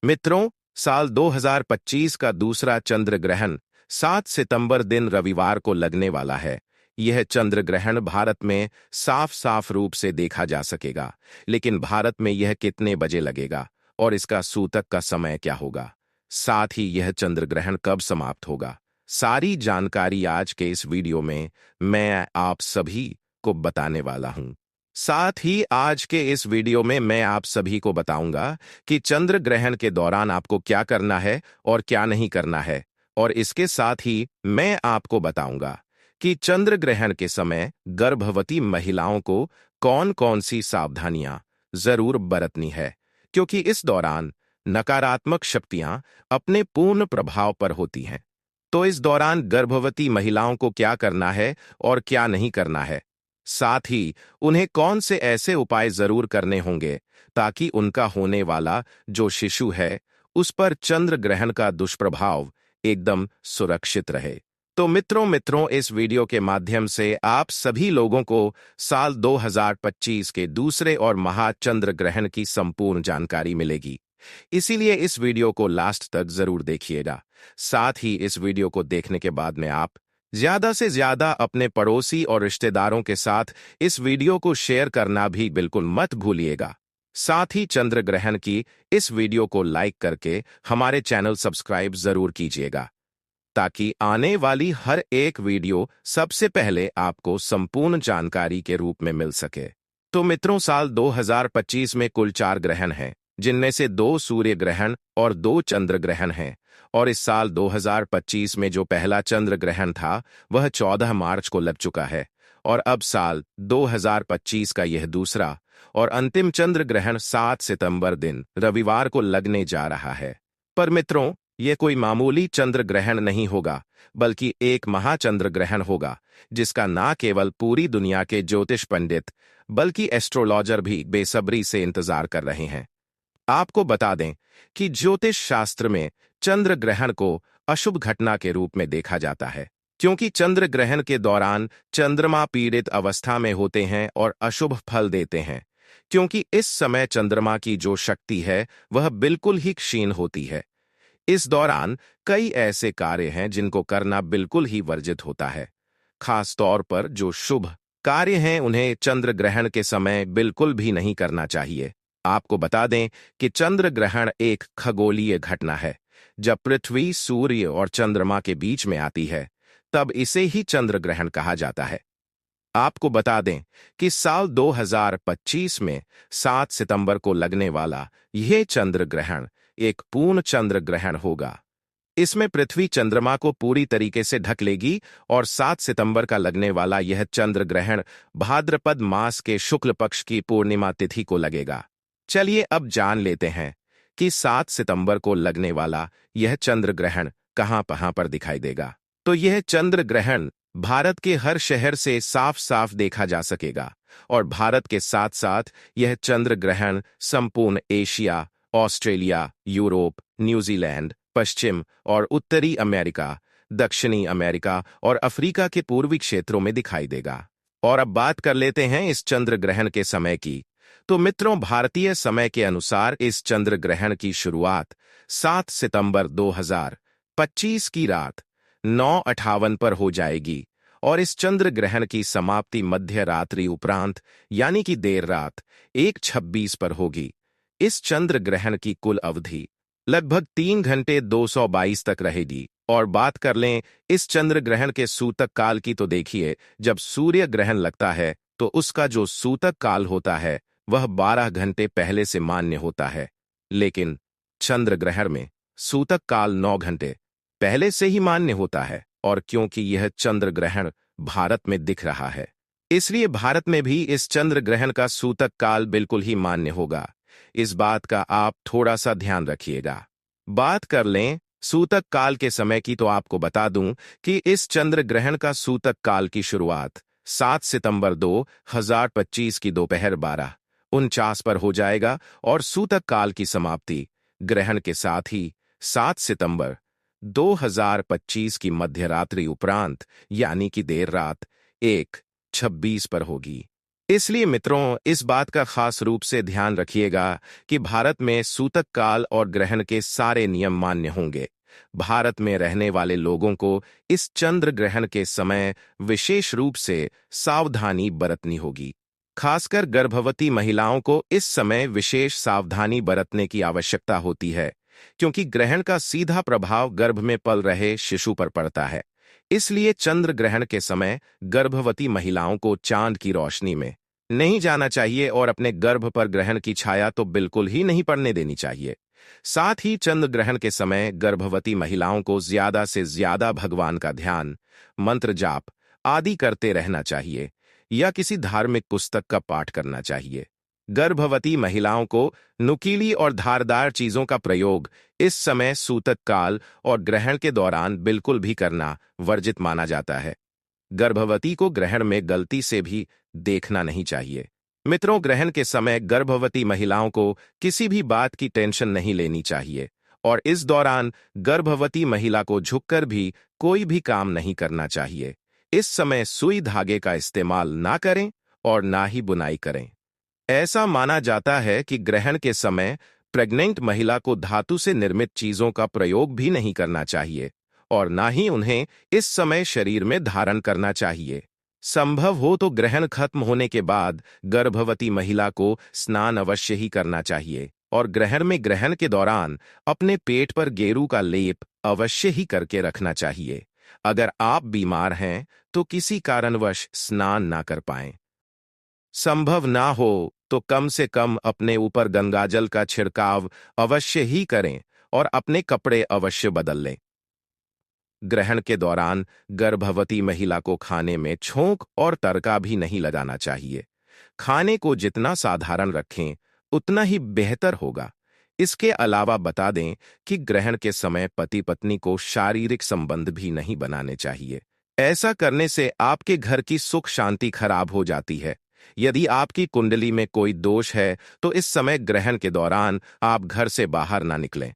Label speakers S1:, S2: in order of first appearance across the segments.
S1: मित्रों, साल 2025 का दूसरा चंद्र ग्रहण 7 सितंबर दिन रविवार को लगने वाला है। यह चंद्र ग्रहण भारत में साफ साफ रूप से देखा जा सकेगा, लेकिन भारत में यह कितने बजे लगेगा और इसका सूतक का समय क्या होगा, साथ ही यह चंद्र ग्रहण कब समाप्त होगा, सारी जानकारी आज के इस वीडियो में मैं आप सभी को बताने वाला हूं। साथ ही आज के इस वीडियो में मैं आप सभी को बताऊंगा कि चंद्र ग्रहण के दौरान आपको क्या करना है और क्या नहीं करना है, और इसके साथ ही मैं आपको बताऊंगा कि चंद्र ग्रहण के समय गर्भवती महिलाओं को कौन कौन सी सावधानियां जरूर बरतनी है, क्योंकि इस दौरान नकारात्मक शक्तियां अपने पूर्ण प्रभाव पर होती हैं। तो इस दौरान गर्भवती महिलाओं को क्या करना है और क्या नहीं करना है, साथ ही उन्हें कौन से ऐसे उपाय जरूर करने होंगे ताकि उनका होने वाला जो शिशु है उस पर चंद्र ग्रहण का दुष्प्रभाव एकदम सुरक्षित रहे। तो मित्रों इस वीडियो के माध्यम से आप सभी लोगों को साल 2025 के दूसरे और महा चंद्र ग्रहण की संपूर्ण जानकारी मिलेगी। इसीलिए इस वीडियो को लास्ट तक जरूर देखिएगा। साथ ही इस वीडियो को देखने के बाद में आप ज्यादा से ज्यादा अपने पड़ोसी और रिश्तेदारों के साथ इस वीडियो को शेयर करना भी बिल्कुल मत भूलिएगा। साथ ही चंद्र ग्रहण की इस वीडियो को लाइक करके हमारे चैनल सब्सक्राइब जरूर कीजिएगा, ताकि आने वाली हर एक वीडियो सबसे पहले आपको संपूर्ण जानकारी के रूप में मिल सके। तो मित्रों, साल 2025 में कुल 4 ग्रहण हैं, जिनमें से 2 सूर्य ग्रहण और 2 चंद्र ग्रहण हैं। और इस साल 2025 में जो पहला चंद्र ग्रहण था वह 14 मार्च को लग चुका है, और अब साल 2025 का यह दूसरा और अंतिम चंद्र ग्रहण 7 सितंबर दिन रविवार को लगने जा रहा है। पर मित्रों, यह कोई मामूली चंद्र ग्रहण नहीं होगा, बल्कि एक महाचंद्र ग्रहण होगा, जिसका न केवल पूरी दुनिया के ज्योतिष पंडित बल्कि एस्ट्रोलॉजर भी बेसब्री से इंतजार कर रहे हैं। आपको बता दें कि ज्योतिष शास्त्र में चंद्र ग्रहण को अशुभ घटना के रूप में देखा जाता है, क्योंकि चंद्र ग्रहण के दौरान चंद्रमा पीड़ित अवस्था में होते हैं और अशुभ फल देते हैं, क्योंकि इस समय चंद्रमा की जो शक्ति है वह बिल्कुल ही क्षीण होती है। इस दौरान कई ऐसे कार्य हैं जिनको करना बिल्कुल ही वर्जित होता है। खास तौर पर जो शुभ कार्य हैं उन्हें चंद्र ग्रहण के समय बिल्कुल भी नहीं करना चाहिए। आपको बता दें कि चंद्र ग्रहण एक खगोलीय घटना है। जब पृथ्वी, सूर्य और चंद्रमा के बीच में आती है तब इसे ही चंद्र ग्रहण कहा जाता है। आपको बता दें कि साल 2025 में 7 सितंबर को लगने वाला यह चंद्र ग्रहण एक पूर्ण चंद्र ग्रहण होगा। इसमें पृथ्वी चंद्रमा को पूरी तरीके से ढक लेगी और 7 सितंबर का लगने वाला यह चंद्र ग्रहण भाद्रपद मास के शुक्ल पक्ष की पूर्णिमा तिथि को लगेगा। चलिए अब जान लेते हैं कि 7 सितंबर को लगने वाला यह चंद्र ग्रहण कहां पर दिखाई देगा। तो यह चंद्र ग्रहण भारत के हर शहर से साफ साफ देखा जा सकेगा, और भारत के साथ साथ यह चंद्र ग्रहण संपूर्ण एशिया, ऑस्ट्रेलिया, यूरोप, न्यूजीलैंड, पश्चिम और उत्तरी अमेरिका, दक्षिणी अमेरिका और अफ्रीका के पूर्वी क्षेत्रों में दिखाई देगा। और अब बात कर लेते हैं इस चंद्र ग्रहण के समय की। तो मित्रों, भारतीय समय के अनुसार इस चंद्र ग्रहण की शुरुआत 7 सितंबर 2025 की रात 9:58 पर हो जाएगी, और इस चंद्र ग्रहण की समाप्ति मध्य रात्रि उपरांत यानी कि देर रात 1:26 पर होगी। इस चंद्र ग्रहण की कुल अवधि लगभग 3 घंटे 222 तक रहेगी। और बात कर लें इस चंद्र ग्रहण के सूतक काल की, तो देखिए, जब सूर्य ग्रहण लगता है तो उसका जो सूतक काल होता है वह 12 घंटे पहले से मान्य होता है, लेकिन चंद्र ग्रहण में सूतक काल 9 घंटे पहले से ही मान्य होता है। और क्योंकि यह चंद्र ग्रहण भारत में दिख रहा है, इसलिए भारत में भी इस चंद्र ग्रहण का सूतक काल बिल्कुल ही मान्य होगा। इस बात का आप थोड़ा सा ध्यान रखिएगा। बात कर लें सूतक काल के समय की, तो आपको बता दूं कि इस चंद्र ग्रहण का सूतक काल की शुरुआत 7 सितंबर 2025 की दोपहर 12:49 पर हो जाएगा, और सूतक काल की समाप्ति ग्रहण के साथ ही 7 सितंबर 2025 की मध्य रात्रि उपरांत यानी कि देर रात 1:26 पर होगी। इसलिए मित्रों, इस बात का खास रूप से ध्यान रखिएगा कि भारत में सूतक काल और ग्रहण के सारे नियम मान्य होंगे। भारत में रहने वाले लोगों को इस चंद्र ग्रहण के समय विशेष रूप से सावधानी बरतनी होगी। खासकर गर्भवती महिलाओं को इस समय विशेष सावधानी बरतने की आवश्यकता होती है, क्योंकि ग्रहण का सीधा प्रभाव गर्भ में पल रहे शिशु पर पड़ता है। इसलिए चंद्र ग्रहण के समय गर्भवती महिलाओं को चांद की रोशनी में नहीं जाना चाहिए और अपने गर्भ पर ग्रहण की छाया तो बिल्कुल ही नहीं पड़ने देनी चाहिए। साथ ही चंद्र ग्रहण के समय गर्भवती महिलाओं को ज्यादा से ज्यादा भगवान का ध्यान, मंत्र जाप आदि करते रहना चाहिए या किसी धार्मिक पुस्तक का पाठ करना चाहिए। गर्भवती महिलाओं को नुकीली और धारदार चीजों का प्रयोग इस समय सूतक काल और ग्रहण के दौरान बिल्कुल भी करना वर्जित माना जाता है। गर्भवती को ग्रहण में गलती से भी देखना नहीं चाहिए। मित्रों, ग्रहण के समय गर्भवती महिलाओं को किसी भी बात की टेंशन नहीं लेनी चाहिए और इस दौरान गर्भवती महिला को झुककर भी कोई भी काम नहीं करना चाहिए। इस समय सुई धागे का इस्तेमाल ना करें और ना ही बुनाई करें। ऐसा माना जाता है कि ग्रहण के समय प्रेग्नेंट महिला को धातु से निर्मित चीजों का प्रयोग भी नहीं करना चाहिए और ना ही उन्हें इस समय शरीर में धारण करना चाहिए। संभव हो तो ग्रहण खत्म होने के बाद गर्भवती महिला को स्नान अवश्य ही करना चाहिए और ग्रहण में ग्रहण के दौरान अपने पेट पर गेरू का लेप अवश्य ही करके रखना चाहिए। अगर आप बीमार हैं तो किसी कारणवश स्नान ना कर पाएं, संभव ना हो तो कम से कम अपने ऊपर गंगाजल का छिड़काव अवश्य ही करें और अपने कपड़े अवश्य बदल लें। ग्रहण के दौरान गर्भवती महिला को खाने में छोंक और तड़का भी नहीं लगाना चाहिए। खाने को जितना साधारण रखें उतना ही बेहतर होगा। इसके अलावा बता दें कि ग्रहण के समय पति पत्नी को शारीरिक संबंध भी नहीं बनाने चाहिए। ऐसा करने से आपके घर की सुख शांति खराब हो जाती है। यदि आपकी कुंडली में कोई दोष है तो इस समय ग्रहण के दौरान आप घर से बाहर ना निकलें।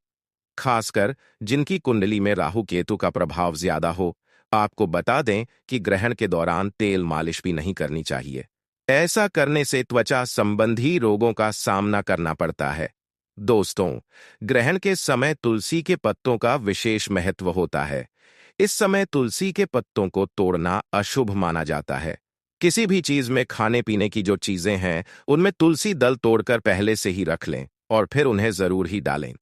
S1: खासकर जिनकी कुंडली में राहु केतु का प्रभाव ज्यादा हो, आपको बता दें कि ग्रहण के दौरान तेल मालिश भी नहीं करनी चाहिए। ऐसा करने से त्वचा संबंधी रोगों का सामना करना पड़ता है। दोस्तों, ग्रहण के समय तुलसी के पत्तों का विशेष महत्व होता है। इस समय तुलसी के पत्तों को तोड़ना अशुभ माना जाता है। किसी भी चीज में खाने पीने की जो चीजें हैं उनमें तुलसी दल तोड़कर पहले से ही रख लें और फिर उन्हें जरूर ही डालें।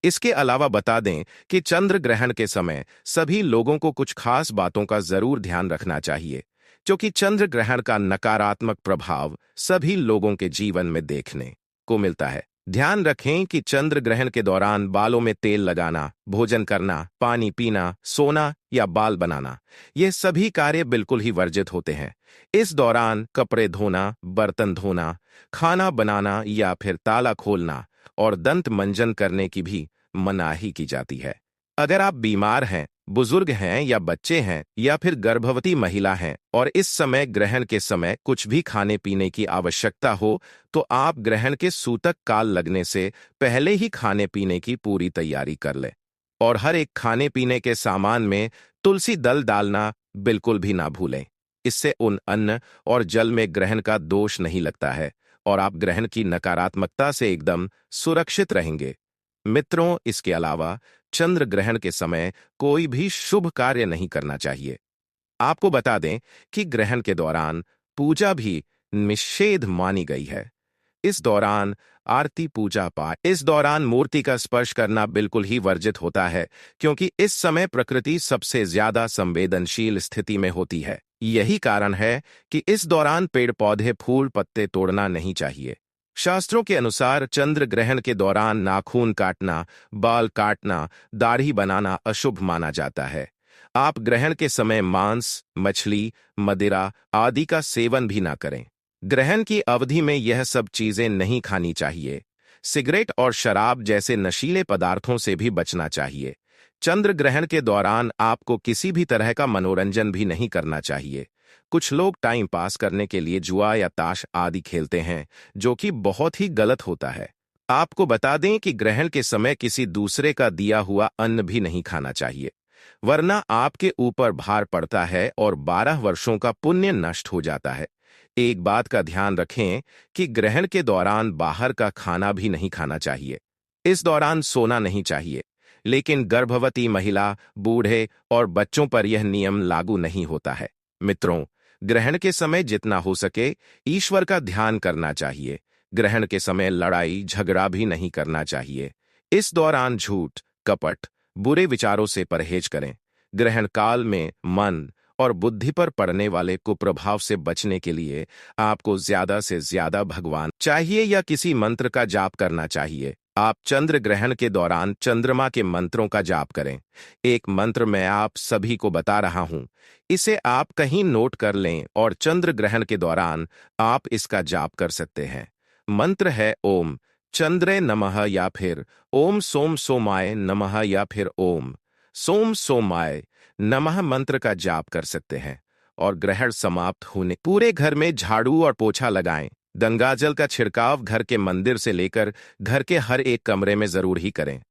S1: इसके अलावा बता दें कि चंद्र ग्रहण के समय सभी लोगों को कुछ खास बातों का जरूर ध्यान रखना चाहिए, क्योंकि चंद्र ग्रहण का नकारात्मक प्रभाव सभी लोगों के जीवन में देखने को मिलता है। ध्यान रखें कि चंद्र ग्रहण के दौरान बालों में तेल लगाना, भोजन करना, पानी पीना, सोना या बाल बनाना, ये सभी कार्य बिल्कुल ही वर्जित होते हैं। इस दौरान कपड़े धोना, बर्तन धोना, खाना बनाना या फिर ताला खोलना और दंत मंजन करने की भी मनाही की जाती है। अगर आप बीमार हैं, बुजुर्ग हैं या बच्चे हैं या फिर गर्भवती महिला हैं और इस समय ग्रहण के समय कुछ भी खाने पीने की आवश्यकता हो तो आप ग्रहण के सूतक काल लगने से पहले ही खाने पीने की पूरी तैयारी कर लें और हर एक खाने पीने के सामान में तुलसी दल डालना बिल्कुल भी ना भूलें। इससे उन अन्न और जल में ग्रहण का दोष नहीं लगता है और आप ग्रहण की नकारात्मकता से एकदम सुरक्षित रहेंगे। मित्रों, इसके अलावा चंद्र ग्रहण के समय कोई भी शुभ कार्य नहीं करना चाहिए। आपको बता दें कि ग्रहण के दौरान पूजा भी निषेध मानी गई है। इस दौरान आरती पूजा पाठ, इस दौरान मूर्ति का स्पर्श करना बिल्कुल ही वर्जित होता है, क्योंकि इस समय प्रकृति सबसे ज्यादा संवेदनशील स्थिति में होती है। यही कारण है कि इस दौरान पेड़ पौधे फूल पत्ते तोड़ना नहीं चाहिए। शास्त्रों के अनुसार चंद्र ग्रहण के दौरान नाखून काटना, बाल काटना, दाढ़ी बनाना अशुभ माना जाता है। आप ग्रहण के समय मांस, मछली, मदिरा आदि का सेवन भी ना करें। ग्रहण की अवधि में यह सब चीजें नहीं खानी चाहिए। सिगरेट और शराब जैसे नशीले पदार्थों से भी बचना चाहिए। चंद्र ग्रहण के दौरान आपको किसी भी तरह का मनोरंजन भी नहीं करना चाहिए। कुछ लोग टाइम पास करने के लिए जुआ या ताश आदि खेलते हैं, जो कि बहुत ही गलत होता है। आपको बता दें कि ग्रहण के समय किसी दूसरे का दिया हुआ अन्न भी नहीं खाना चाहिए, वरना आपके ऊपर भार पड़ता है और 12 वर्षों का पुण्य नष्ट हो जाता है। एक बात का ध्यान रखें कि ग्रहण के दौरान बाहर का खाना भी नहीं खाना चाहिए। इस दौरान सोना नहीं चाहिए, लेकिन गर्भवती महिला, बूढ़े और बच्चों पर यह नियम लागू नहीं होता है। मित्रों, ग्रहण के समय जितना हो सके ईश्वर का ध्यान करना चाहिए। ग्रहण के समय लड़ाई झगड़ा भी नहीं करना चाहिए। इस दौरान झूठ, कपट, बुरे विचारों से परहेज करें। ग्रहण काल में मन और बुद्धि पर पड़ने वाले कुप्रभाव से बचने के लिए आपको ज्यादा से ज्यादा भगवान चाहिए या किसी मंत्र का जाप करना चाहिए। आप चंद्र ग्रहण के दौरान चंद्रमा के मंत्रों का जाप करें। एक मंत्र मैं आप सभी को बता रहा हूं, इसे आप कहीं नोट कर लें और चंद्र ग्रहण के दौरान आप इसका जाप कर सकते हैं। मंत्र है ओम चंद्रे नमः या फिर ओम सोम सोमाय नमः या फिर ओम सोम सोमाय नमः मंत्र का जाप कर सकते हैं। और ग्रहण समाप्त होने पूरे घर में झाड़ू और पोछा लगाएं। गंगाजल का छिड़काव घर के मंदिर से लेकर घर के हर एक कमरे में जरूर ही करें।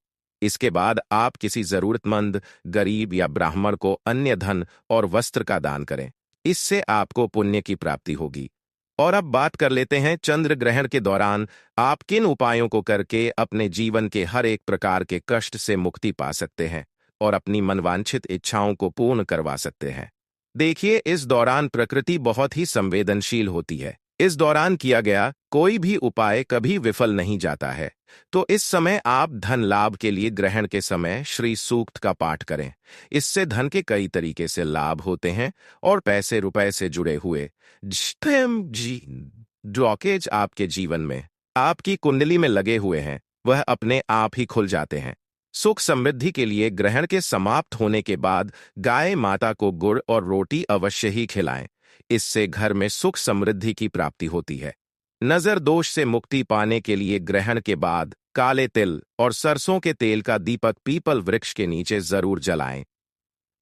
S1: इसके बाद आप किसी जरूरतमंद, गरीब या ब्राह्मण को अन्य धन और वस्त्र का दान करें। इससे आपको पुण्य की प्राप्ति होगी। और अब बात कर लेते हैं चंद्र ग्रहण के दौरान आप किन उपायों को करके अपने जीवन के हर एक प्रकार के कष्ट से मुक्ति पा सकते हैं और अपनी मनवांछित इच्छाओं को पूर्ण करवा सकते हैं। देखिए, इस दौरान प्रकृति बहुत ही संवेदनशील होती है। इस दौरान किया गया कोई भी उपाय कभी विफल नहीं जाता है। तो इस समय आप धन लाभ के लिए ग्रहण के समय श्री सूक्त का पाठ करें। इससे धन के कई तरीके से लाभ होते हैं और पैसे रुपए से जुड़े हुए ब्लॉकेज आपके जीवन में आपकी कुंडली में लगे हुए हैं, वह अपने आप ही खुल जाते हैं। सुख समृद्धि के लिए ग्रहण के समाप्त होने के बाद गाय माता को गुड़ और रोटी अवश्य ही खिलाएं। इससे घर में सुख समृद्धि की प्राप्ति होती है। नजर दोष से मुक्ति पाने के लिए ग्रहण के बाद काले तिल और सरसों के तेल का दीपक पीपल वृक्ष के नीचे जरूर जलाएं।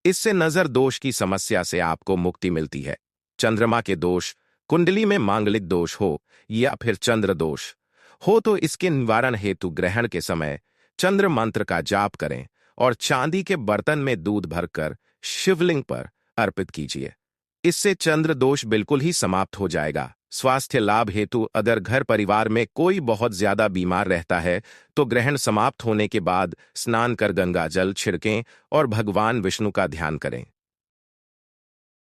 S1: इससे नजर दोष की समस्या से आपको मुक्ति मिलती है। चंद्रमा के दोष, कुंडली में मांगलिक दोष हो या फिर चंद्र दोष हो तो इसके निवारण हेतु ग्रहण के समय चंद्र मंत्र का जाप करें और चांदी के बर्तन में दूध भरकर शिवलिंग पर अर्पित कीजिए। इससे चंद्र दोष बिल्कुल ही समाप्त हो जाएगा। स्वास्थ्य लाभ हेतु अगर घर परिवार में कोई बहुत ज्यादा बीमार रहता है तो ग्रहण समाप्त होने के बाद स्नान कर गंगा जल छिड़कें और भगवान विष्णु का ध्यान करें।